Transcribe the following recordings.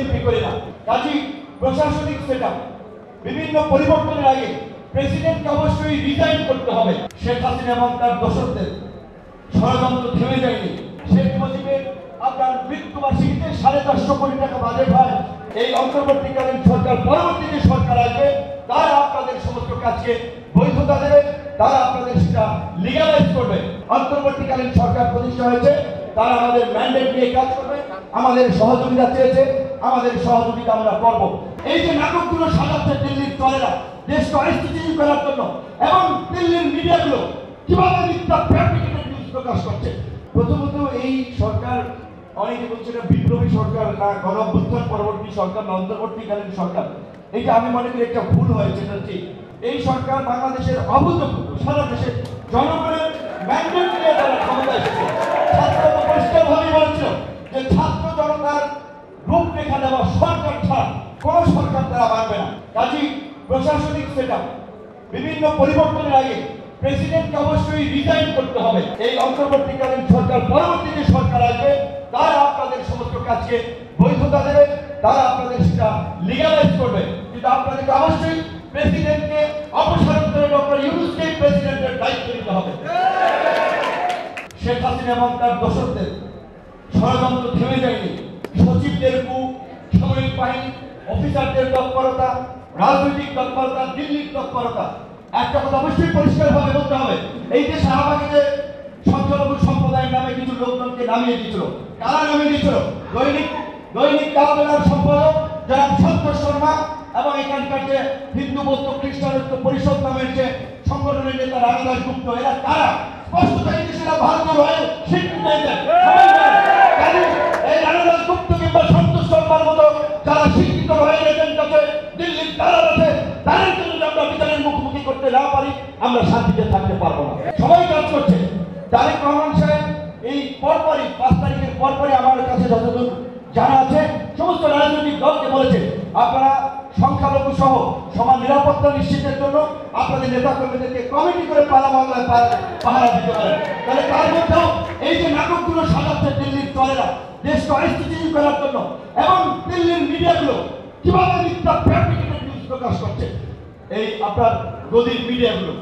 BNP করি না। কাজী প্রশাসনিক সেটআপ বিভিন্ন পরিবর্তনের আগে প্রেসিডেন্টকে অবশ্যই রিজাইন করতে হবে। শেখ হাসিনা এবং তার দোসরদের ষড়যন্ত্র থেমে যায়নি। শেখ মুজিবের আপনার মৃত্যুবার্ষিকীতে 450 কোটি টাকা বাজেট হয়। এই অন্তর্বর্তীকালীন সরকার, পরবর্তী যে সরকার আসবে তারা আপনাদের সমস্ত কাজকে বৈধতা দেবে, তারা আপনাদের সেটা লিগালাইজ করবে। অন্তর্বর্তীকালীন সরকার প্রতিষ্ঠা হয়েছে, তারা আমাদের ম্যান্ডেট নিয়ে কাজ করবে, আমাদের সহযোগিতা চেয়েছে, আমাদের সহযোগিতা আমরা করব। এই যে নাটকগুলো সাজাচ্ছে দিল্লির চলেরা দেশকে অস্থিতিশীল করার জন্য, এবং দিল্লির মিডিয়াগুলো কিভাবে মিথ্যা ফ্যাব্রিকেটেড নিউজ প্রকাশ করছে। প্রথমত এই সরকার, অনেকে বলছে এটা বিপ্লবী সরকার না গণঅভ্যুত্থান পরবর্তী সরকার না অন্তর্বর্তীকালীন সরকার। এটা আমি মনে করি একটা ভুল হয়েছে। এই সরকার বাংলাদেশের অভূতপূর্ব, সারা দেশের জনগণের ম্যান্ডেট নিয়ে তারা ক্ষমতা এসেছে। ছাত্ররা তো পরিষ্কারভাবে বলছিল যে ছাত্র জনতার রূপরেখা দেওয়া সরকার ছাড়া কোন সরকার তারা মানবে না। কাজী প্রশাসনিক সেটআপ বিভিন্ন পরিবর্তনের আগে প্রেসিডেন্টকে অবশ্যই রিজাইন করতে হবে। এই অন্তর্বর্তীকালীন সরকার, পরবর্তী যে সরকার আসবে তারা আপনাদের সমস্ত কাজকে বৈধতা দেবে, তারা আপনাদের সেটা লিগালাইজ করবে। কিন্তু আপনাদেরকে অবশ্যই প্রেসিডেন্টকে অপসারণ করে ডক্টর ইউনূসকে প্রেসিডেন্টের দায়িত্ব নিতে হবে। শেখ হাসিনা এবং তার দোসরদের ষড়যন্ত্র থেমে যায়নি। সচিবদের কূপ, সামরিক বাহিনী অফিসারদের তৎপরতা, রাজনৈতিক তৎপরতা, দিল্লির তৎপরতা। একটা কথা অবশ্যই পরিষ্কারভাবে বলতে হবে, এই যে শাহবাগে যে সংখ্যালঘু সম্প্রদায়ের নামে কিছু লোকজনকে নামিয়ে দিয়েছিল, কারা নামিয়ে দিয়েছিল? দৈনিক কালবেলার সম্পাদক জনাব সন্তোষ শর্মা এবং এখানকার যে হিন্দু বৌদ্ধ খ্রিস্টান পরিষদ নামের যে সংগঠনের নেতা রানাদাস গুপ্ত, এরা কারা? স্পষ্ট দেশেরা ভারতীয় রয়েল স্বীকৃতি দেয়। এই রানাদাস গুপ্ত কিংবা সন্তোষ শর্মার মতো যারা শিক্ষিত রয়েল এজেন্ট আছে, দিল্লির কারার আছে, তাদের জন্য আমরা বিচারের মুখোমুখি করতে না পারি, আমরা শান্তিতে থাকতে পারবো না। সবাই কাজ করছে। তারেক রহমান সাহেব এই পরপরই 5 তারিখের পরপরই আমার কাছে যতদূর জানা আছে সমস্ত রাজনৈতিক দলকে বলেছে আপনারা সংখ্যালঘু সহ সমান নিরাপত্তা নিশ্চিতের জন্য আপনাদের নেতা কর্মীদেরকে কমিটি করে পালা বাংলায় পাহারা দিতে পারেন। তাহলে তার মধ্যেও এই যে নাটকগুলো সাজাচ্ছে দিল্লির চলেরা দেশকে অস্থিতিশীল করার জন্য, এবং দিল্লির মিডিয়াগুলো কিভাবে মিথ্যা ফ্যাব্রিকেটেড নিউজ প্রকাশ করছে, এই আপনার গদির মিডিয়াগুলো।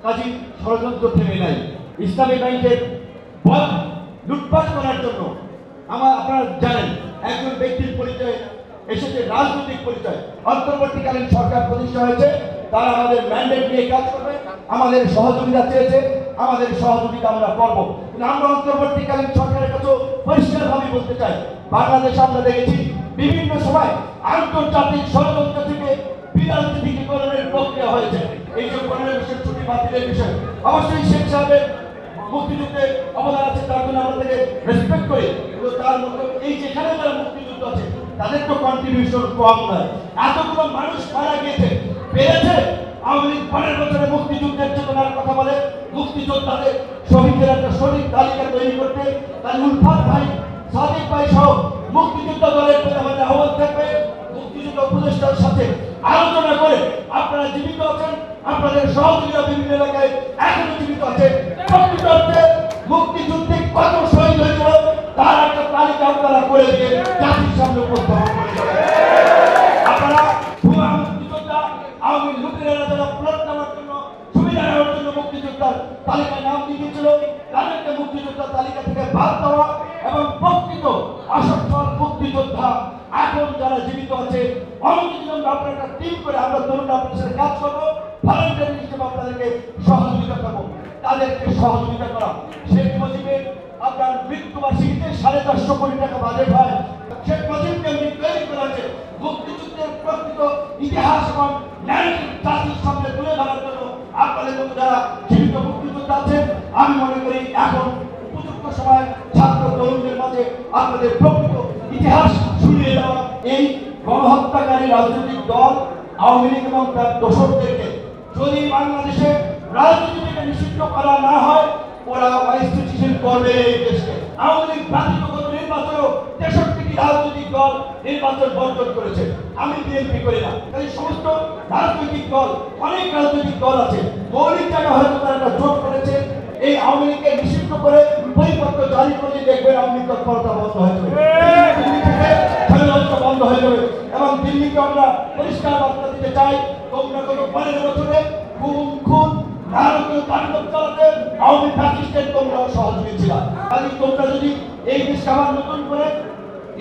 কাজী ষড়যন্ত্র থেমে নাই। ইসলামী ব্যাংকের লুটপাট করার জন্য আপনারা জানেন একজন ব্যক্তির পরিচয় এসেছে, রাজনৈতিক পরিচয়। অন্তর্বর্তীকালীন সরকার প্রতিষ্ঠা হয়েছে, তারা আমাদের ম্যান্ডেট নিয়ে কাজ করবে, আমাদের সহযোগিতা চেয়েছে, আমাদের সহযোগিতা আমরা করব। কিন্তু আমরা অন্তর্বর্তীকালীন সরকারের কাছে পরিষ্কারভাবে বলতে চাই, বাংলাদেশে আমরা দেখেছি বিভিন্ন সময় আন্তর্জাতিক ষড়যন্ত্র থেকে বিরাজনীতিকরণের প্রক্রিয়া হয়েছে। এই যে 15 বছর ছুটি বাতিলের বিষয়, অবশ্যই শেখ সাহেবের মুক্তিযুদ্ধে অবদান আছে, তার জন্য আমরা তাকে রেসপেক্ট করি। কিন্তু তার মতো এই যেখানে যারা মুক্তিযুদ্ধ আছে তাদের তো কন্ট্রিবিউশন কম নয়। এতগুলো মানুষ মারা গিয়েছে, পেরেছে আওয়ামী লীগ 15 বছরে মুক্তিযুদ্ধের চেতনার কথা বলে, মুক্তিযোদ্ধাদের শহীদদের একটা সঠিক তালিকা তৈরি করতে তার উলফাত ভাই, সাদিক ভাই সহ মুক্তিযুদ্ধ দলের প্রধানের আহ্বান থাকবে। মুক্তিযুদ্ধ উপদেষ্টার সাথে আলোচনা করে আপনারা জীবিত আছেন, আপনাদের সহযোগীরা বিভিন্ন এলাকায় এখনো জীবিত আছে, প্রকৃতার্থে মুক্তিযুদ্ধে কত শহীদ হয়েছিল তার একটা তালিকা আপনারা করে দিয়ে জাতির সামনে উপস্থাপন করে দেবেন। আপনারা ভুয়া মুক্তিযোদ্ধা, আওয়ামী লুটেরারা যারা প্লট নেওয়ার জন্য, সুবিধা নেওয়ার জন্য মুক্তিযোদ্ধার তালিকায় নাম দিয়েছিল, তাদেরকে মুক্তিযোদ্ধার তালিকা থেকে বাদ দেওয়া, এবং প্রকৃত আসল মুক্তিযোদ্ধা এখন যারা জীবিত আছে অনেকের জন্য আপনারা একটা টিম করে আমরা তরুণরা আপনাদের সাথে কাজ করবো, ভলান্টিয়ার হিসেবে আপনাদেরকে সহযোগিতা করবো, তাদেরকে সহযোগিতা করা। শেখ মুজিবের আপনার মৃত্যুবার্ষিকীতে 450 কোটি টাকা বাজেট হয়। শেখ মুজিবকে তৈরি করা হয়েছে মুক্তিযুদ্ধের প্রকৃত ইতিহাস এবং ন্যারেটিভ জাতির সামনে তুলে ধরার জন্য। আপনাদের মতো যারা জীবিত মুক্তিযোদ্ধা আছেন, আমি মনে করি এখন উপযুক্ত সময় ছাত্র তরুণদের মাঝে আপনাদের প্রকৃত ইতিহাস শুনিয়ে দেওয়া। এই গণহত্যাকারী রাজনৈতিক দল আওয়ামী লীগ এবং তার দোসরদেরকে যদি বাংলাদেশে রাজনীতি থেকে নিষিদ্ধ করা না হয়, ওরা অস্থিতিশীল করবে এই দেশকে। আওয়ামী লীগ ব্যতীত গত নির্বাচনেও 63টি রাজনৈতিক দল নির্বাচন বর্জন করেছে। আমি বিএনপি করি না। এই সমস্ত রাজনৈতিক দল, অনেক রাজনৈতিক দল আছে, মৌলিক জায়গা হয়তো তারা একটা জোট করেছে। এই আওয়ামী লীগকে নিষিদ্ধ করে পরিপত্র জারি করে দেখবেন আওয়ামী লীগ তৎপরতা বন্ধ হয়ে যাবে। বন্ধ হয়ে যাবে। এবং দিল্লিকে আমরা পরিষ্কার বার্তা দিতে চাই, তোমরা গত 15 বছরে খুন ভারতীয় তাণ্ডব চালাতে আওয়ামী ফ্যাসিস্টের তোমরা সহযোগী ছিল। আজকে তোমরা যদি এই দেশকে আবার নতুন করে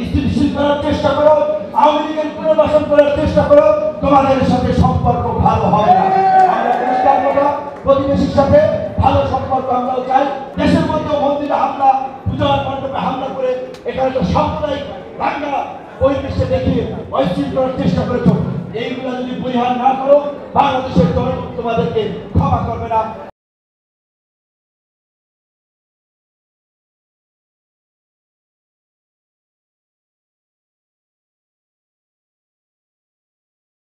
স্থিতিশীল করার চেষ্টা করো, আওয়ামী লীগের পুনর্বাসন করার চেষ্টা করো, তোমাদের সাথে সম্পর্ক ভালো হবে না। আমরা পরিষ্কার কথা, প্রতিবেশীর সাথে ভালো সম্পর্ক আমরাও চাই। দেশের মধ্যে মন্দিরে হামলা, পূজার মণ্ডপে হামলা করে এখানে তো সাম্প্রদায়িক দাঙ্গা পরিবেশে দেখিয়ে অস্থির করার চেষ্টা করেছো। এইগুলো যদি পরিহার না করো, বাংলাদেশের জনগণ তোমাদেরকে ক্ষমা করবে না।